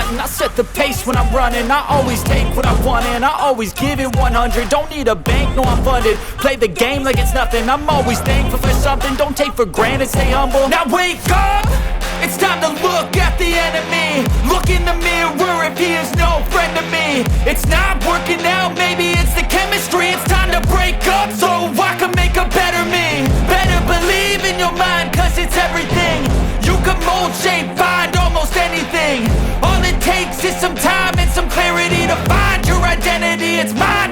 stunting, I set the pace when I'm running. I always take what I want and I always give it 100. Don't need a bank, no I'm funded. Play the game like it's nothing. I'm always thankful for something. Don't take for granted, stay humble. Now wake up, it's time to look at the enemy. Look in the mirror if he is no friend to me. It's not working out, maybe it's the chemistry. It's time to break up so I can make a better me. Better believe in your mind, cause it's everything. You can mold, shape, find almost anything. All it takes is some time and some clarity to find your identity. It's mine.